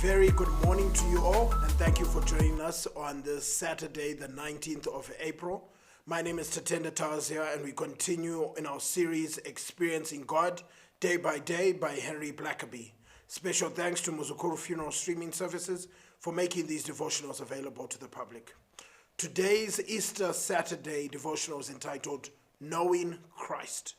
very good morning to you all, and thank you for joining us on this Saturday, the 19th of April. My name is Tatenda, Tavaziva, and we continue in our series, Experiencing God, Day by Day by Henry Blackaby. Special thanks to Muzukuru Funeral Streaming Services for making these devotionals available to the public. Today's Easter Saturday devotional is entitled, Knowing Christ.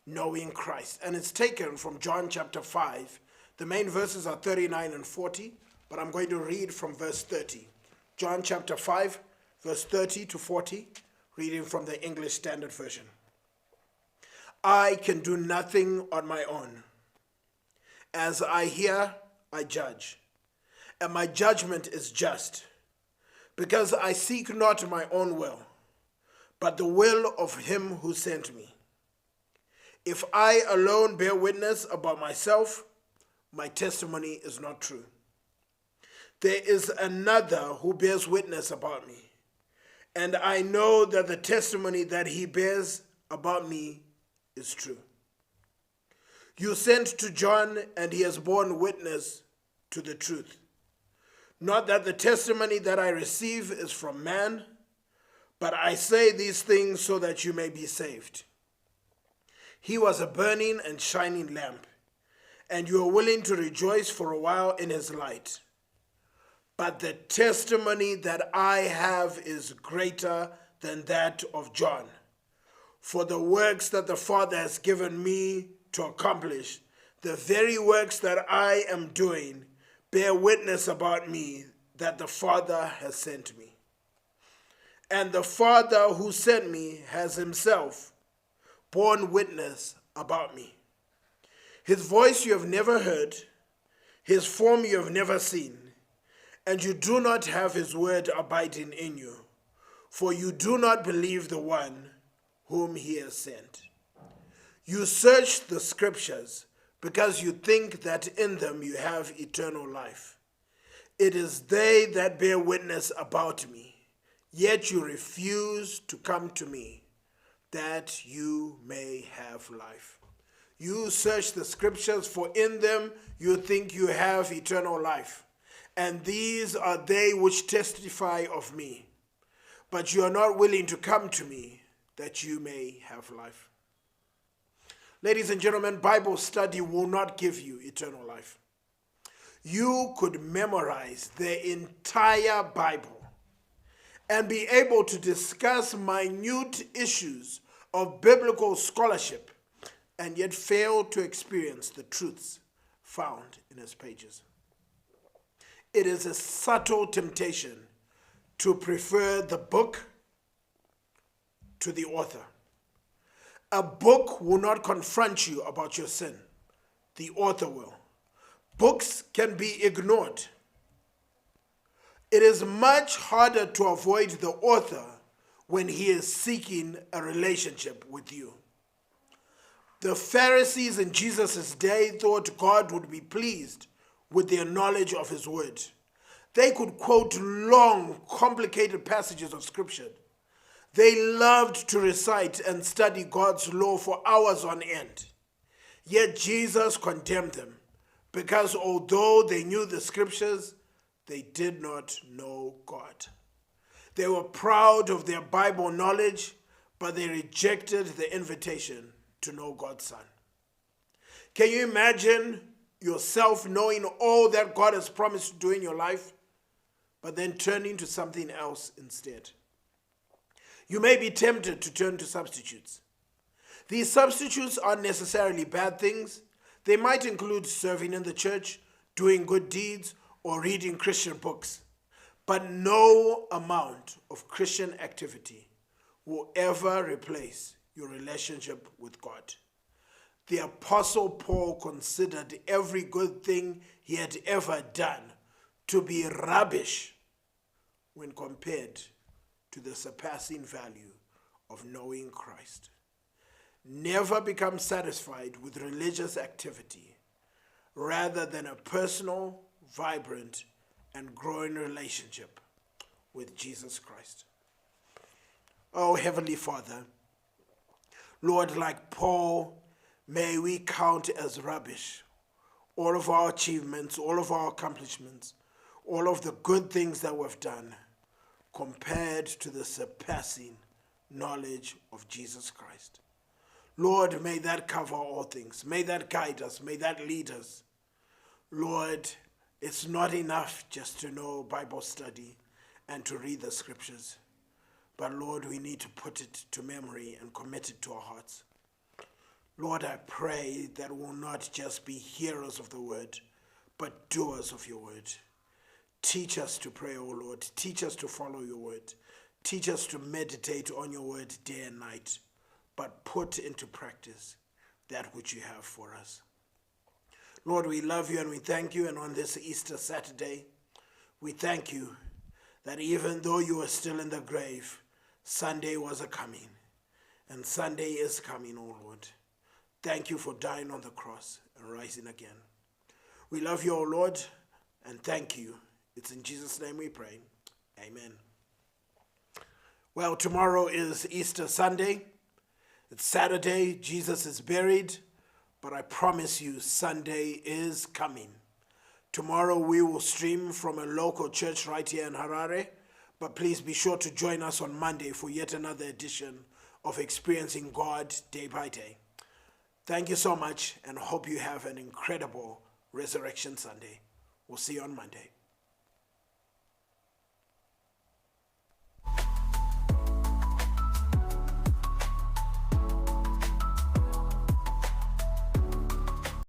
Knowing Christ. And it's taken from John chapter 5. The main verses are 39 and 40, but I'm going to read from verse 30. John chapter 5, verse 30 to 40, reading from the English Standard Version. I can do nothing on my own. As I hear, I judge, and my judgment is just, because I seek not my own will, but the will of him who sent me. If I alone bear witness about myself, my testimony is not true. There is another who bears witness about me, and I know that the testimony that he bears about me is true. You sent to John, and he has borne witness to the truth. Not that the testimony that I receive is from man, but I say these things so that you may be saved. He was a burning and shining lamp, and you are willing to rejoice for a while in his light. But the testimony that I have is greater than that of John. For the works that the Father has given me to accomplish, the very works that I am doing, bear witness about me that the Father has sent me. And the Father who sent me has himself borne witness about me. His voice you have never heard, his form you have never seen, and you do not have his word abiding in you, for you do not believe the one whom he has sent. You search the scriptures because you think that in them you have eternal life. It is they that bear witness about me, yet you refuse to come to me, that you may have life. You search the scriptures, for in them you think you have eternal life, and these are they which testify of me. But you are not willing to come to me, that you may have life. Ladies and gentlemen, Bible study will not give you eternal life. You could memorize the entire Bible and be able to discuss minute issues of biblical scholarship and yet fail to experience the truths found in its pages. It is a subtle temptation to prefer the book to the author. A book will not confront you about your sin. The author will. Books can be ignored. It is much harder to avoid the author when he is seeking a relationship with you. The Pharisees in Jesus' day thought God would be pleased with their knowledge of his word. They could quote long, complicated passages of scripture. They loved to recite and study God's law for hours on end. Yet Jesus condemned them because although they knew the scriptures, they did not know God. They were proud of their Bible knowledge, but they rejected the invitation to know God's Son. Can you imagine yourself knowing all that God has promised to do in your life, but then turning to something else instead? You may be tempted to turn to substitutes. These substitutes aren't necessarily bad things. They might include serving in the church, doing good deeds, or reading Christian books. But no amount of Christian activity will ever replace your relationship with God. The Apostle Paul considered every good thing he had ever done to be rubbish when compared to the surpassing value of knowing Christ. Never become satisfied with religious activity rather than a personal, vibrant, and growing relationship with Jesus Christ. Oh, Heavenly Father, Lord, like Paul, may we count as rubbish all of our achievements, all of our accomplishments, all of the good things that we've done compared to the surpassing knowledge of Jesus Christ. Lord, may that cover all things. May that guide us. May that lead us. Lord, it's not enough just to know Bible study and to read the scriptures. But Lord, we need to put it to memory and commit it to our hearts. Lord, I pray that we'll not just be hearers of the word, but doers of your word. Teach us to pray, O Lord. Teach us to follow your word. Teach us to meditate on your word day and night, but put into practice that which you have for us. Lord, we love you and we thank you. And on this Easter Saturday, we thank you that even though you were still in the grave, Sunday was a coming. And Sunday is coming, O Lord. Thank you for dying on the cross and rising again. We love you, O Lord, and thank you. It's in Jesus' name we pray. Amen. Well, tomorrow is Easter Sunday. It's Saturday. Jesus is buried. But I promise you, Sunday is coming. Tomorrow we will stream from a local church right here in Harare. But please be sure to join us on Monday for yet another edition of Experiencing God Day by Day. Thank you so much and hope you have an incredible Resurrection Sunday. We'll see you on Monday.